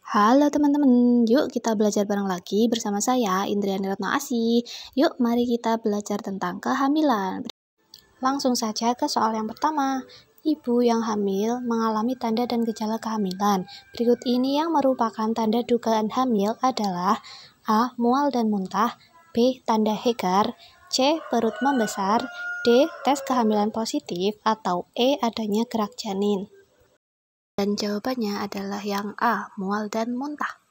Halo teman-teman, yuk kita belajar bareng lagi bersama saya Indriani Retno Asih. Yuk mari kita belajar tentang kehamilan. Langsung saja ke soal yang pertama. Ibu yang hamil mengalami tanda dan gejala kehamilan. Berikut ini yang merupakan tanda dugaan hamil adalah A. Mual dan muntah, B. Tanda Hegar, C. Perut membesar, D. Tes kehamilan positif, atau E. Adanya gerak janin. Dan jawabannya adalah yang A, mual dan muntah.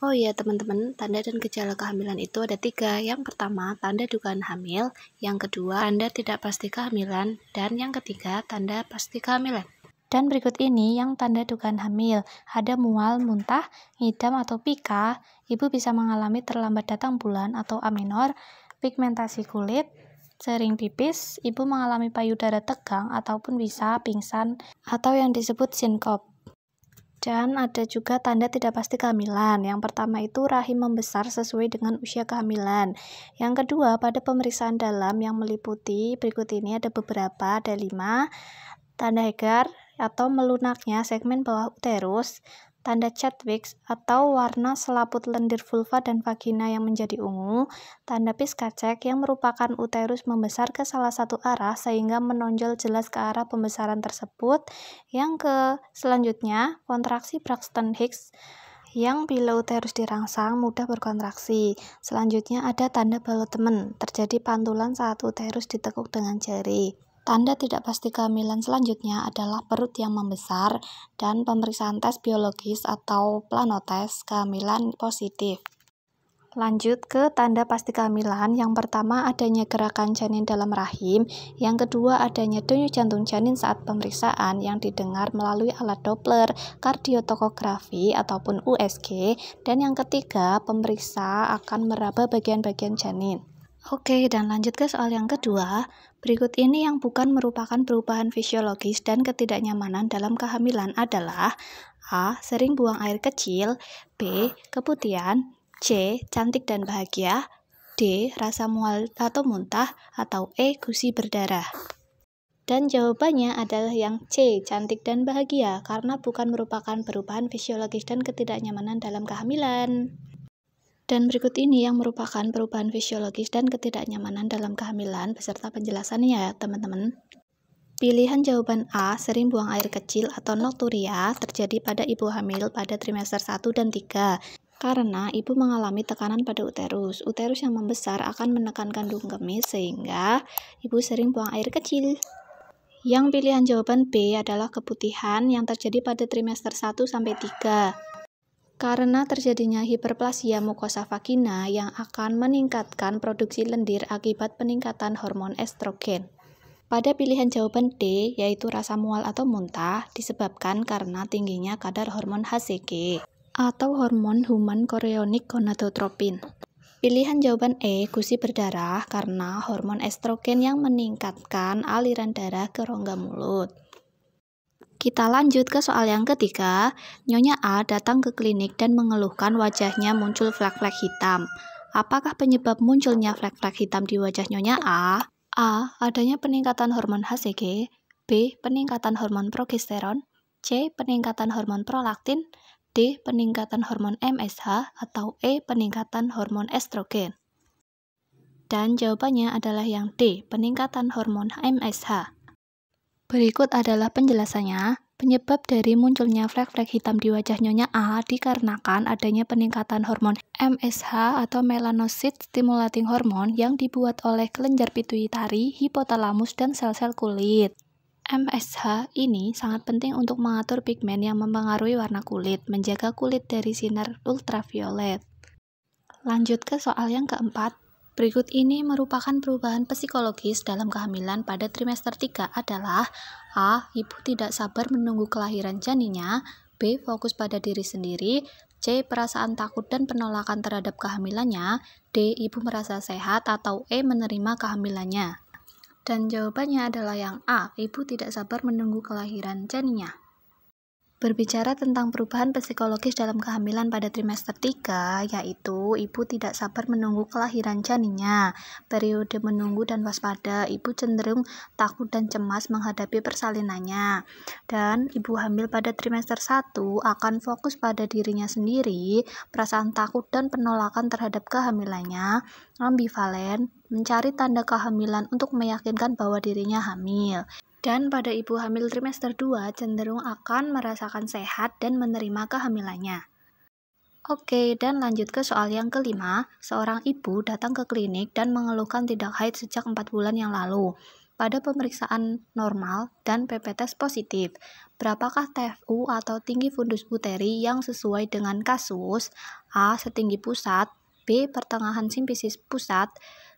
Oh iya teman-teman, tanda dan gejala kehamilan itu ada 3. Yang pertama, tanda dugaan hamil. Yang kedua, tanda tidak pasti kehamilan. Dan yang ketiga, tanda pasti kehamilan. Dan berikut ini yang tanda dugaan hamil. Ada mual, muntah, ngidam atau pika. Ibu bisa mengalami terlambat datang bulan atau amenor, pigmentasi kulit, sering pipis, ibu mengalami payudara tegang ataupun bisa pingsan atau yang disebut sinkop. Dan ada juga tanda tidak pasti kehamilan. Yang pertama itu rahim membesar sesuai dengan usia kehamilan. Yang kedua, pada pemeriksaan dalam yang meliputi berikut ini ada beberapa, ada 5. Tanda Hegar atau melunaknya segmen bawah uterus, tanda Chadwick atau warna selaput lendir vulva dan vagina yang menjadi ungu, tanda Piskacek yang merupakan uterus membesar ke salah satu arah sehingga menonjol jelas ke arah pembesaran tersebut. Yang selanjutnya, kontraksi Braxton Hicks yang bila uterus dirangsang mudah berkontraksi. Selanjutnya ada tanda Ballottement, terjadi pantulan saat uterus ditekuk dengan jari. Tanda tidak pasti kehamilan selanjutnya adalah perut yang membesar dan pemeriksaan tes biologis atau planotes kehamilan positif. Lanjut ke tanda pasti kehamilan. Yang pertama adanya gerakan janin dalam rahim, yang kedua adanya denyut jantung janin saat pemeriksaan yang didengar melalui alat Doppler, kardiotokografi ataupun USG, dan yang ketiga pemeriksa akan meraba bagian-bagian janin. Oke, dan lanjut ke soal yang kedua. Berikut ini yang bukan merupakan perubahan fisiologis dan ketidaknyamanan dalam kehamilan adalah A. Sering buang air kecil, B. Keputihan, C. Cantik dan bahagia, D. Rasa mual atau muntah, atau E. Gusi berdarah. Dan jawabannya adalah yang C. Cantik dan bahagia, karena bukan merupakan perubahan fisiologis dan ketidaknyamanan dalam kehamilan. Dan berikut ini yang merupakan perubahan fisiologis dan ketidaknyamanan dalam kehamilan beserta penjelasannya ya teman-teman. Pilihan jawaban A, sering buang air kecil atau nokturia, terjadi pada ibu hamil pada trimester 1 dan 3. Karena ibu mengalami tekanan pada uterus. Uterus yang membesar akan menekan kandung kemih sehingga ibu sering buang air kecil. Yang pilihan jawaban B adalah keputihan yang terjadi pada trimester 1 sampai 3. Karena terjadinya hiperplasia mukosa vagina yang akan meningkatkan produksi lendir akibat peningkatan hormon estrogen. Pada pilihan jawaban D, yaitu rasa mual atau muntah, disebabkan karena tingginya kadar hormon HCG atau hormon human chorionic gonadotropin. Pilihan jawaban E, gusi berdarah, karena hormon estrogen yang meningkatkan aliran darah ke rongga mulut. Kita lanjut ke soal yang ketiga. Nyonya A datang ke klinik dan mengeluhkan wajahnya muncul flek-flek hitam. Apakah penyebab munculnya flek-flek hitam di wajah Nyonya A? A. Adanya peningkatan hormon HCG, B. Peningkatan hormon progesteron, C. Peningkatan hormon prolaktin, D. Peningkatan hormon MSH, atau E. Peningkatan hormon estrogen. Dan jawabannya adalah yang D. Peningkatan hormon MSH. Berikut adalah penjelasannya. Penyebab dari munculnya flek-flek hitam di wajah Nyonya A dikarenakan adanya peningkatan hormon MSH atau melanocyte stimulating hormone yang dibuat oleh kelenjar pituitari, hipotalamus, dan sel-sel kulit. MSH ini sangat penting untuk mengatur pigmen yang mempengaruhi warna kulit, menjaga kulit dari sinar ultraviolet. Lanjut ke soal yang keempat. Berikut ini merupakan perubahan psikologis dalam kehamilan pada trimester 3 adalah A. Ibu tidak sabar menunggu kelahiran janinnya, B. Fokus pada diri sendiri, C. Perasaan takut dan penolakan terhadap kehamilannya, D. Ibu merasa sehat, atau E. Menerima kehamilannya. Dan jawabannya adalah yang A. Ibu tidak sabar menunggu kelahiran janinnya. Berbicara tentang perubahan psikologis dalam kehamilan pada trimester 3, yaitu ibu tidak sabar menunggu kelahiran janinnya. Periode menunggu dan waspada, ibu cenderung takut dan cemas menghadapi persalinannya. Dan ibu hamil pada trimester 1 akan fokus pada dirinya sendiri, perasaan takut dan penolakan terhadap kehamilannya, ambivalen, mencari tanda kehamilan untuk meyakinkan bahwa dirinya hamil. Dan pada ibu hamil trimester 2 cenderung akan merasakan sehat dan menerima kehamilannya. Oke, dan lanjut ke soal yang kelima. Seorang ibu datang ke klinik dan mengeluhkan tidak haid sejak 4 bulan yang lalu. Pada pemeriksaan normal dan PP tes positif, berapakah TFU atau tinggi fundus uteri yang sesuai dengan kasus? A. Setinggi pusat, B. Pertengahan simfisis pusat,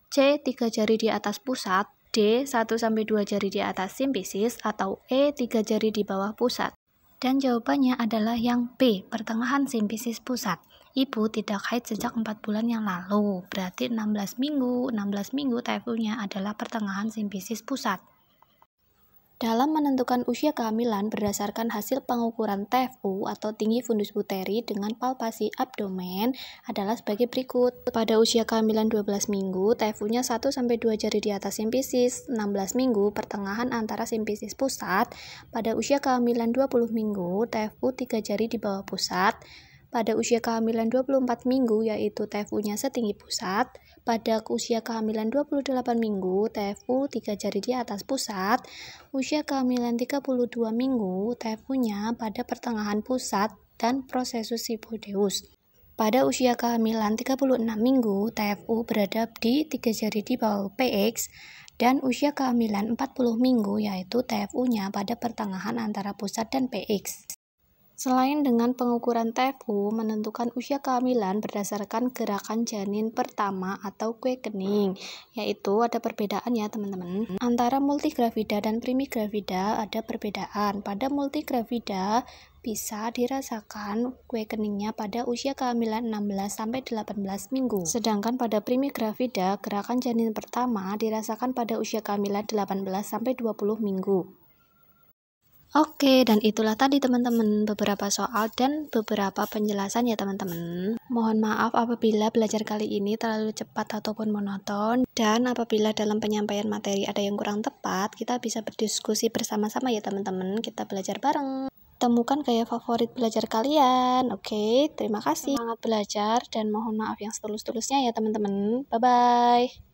C. 3 jari di atas pusat, D. 1-2 jari di atas simfisis, atau E. 3 jari di bawah pusat. Dan jawabannya adalah yang B, pertengahan simfisis pusat. Ibu tidak haid sejak 4 bulan yang lalu, berarti 16 minggu. 16 minggu TFU-nya adalah pertengahan simfisis pusat. Dalam menentukan usia kehamilan berdasarkan hasil pengukuran TFU atau tinggi fundus uteri dengan palpasi abdomen adalah sebagai berikut. Pada usia kehamilan 12 minggu, TFU-nya 1-2 jari di atas simfisis, 16 minggu pertengahan antara simfisis pusat. Pada usia kehamilan 20 minggu, TFU 3 jari di bawah pusat. Pada usia kehamilan 24 minggu, yaitu TFU-nya setinggi pusat. Pada usia kehamilan 28 minggu, TFU 3 jari di atas pusat. Usia kehamilan 32 minggu, TFU-nya pada pertengahan pusat dan prosesus sibodeus. Pada usia kehamilan 36 minggu, TFU berada di 3 jari di bawah PX. Dan usia kehamilan 40 minggu, yaitu TFU-nya pada pertengahan antara pusat dan PX. Selain dengan pengukuran TFU, menentukan usia kehamilan berdasarkan gerakan janin pertama atau quickening, yaitu ada perbedaan ya teman-teman. Antara multigravida dan primigravida ada perbedaan. Pada multigravida bisa dirasakan quickeningnya pada usia kehamilan 16-18 minggu. Sedangkan pada primigravida, gerakan janin pertama dirasakan pada usia kehamilan 18-20 minggu. Oke, dan itulah tadi teman-teman beberapa soal dan beberapa penjelasan ya teman-teman. Mohon maaf apabila belajar kali ini terlalu cepat ataupun monoton, dan apabila dalam penyampaian materi ada yang kurang tepat, kita bisa berdiskusi bersama-sama ya teman-teman. Kita belajar bareng. Temukan gaya favorit belajar kalian. Oke, terima kasih. Semangat belajar dan mohon maaf yang setulus-tulusnya ya teman-teman. Bye-bye.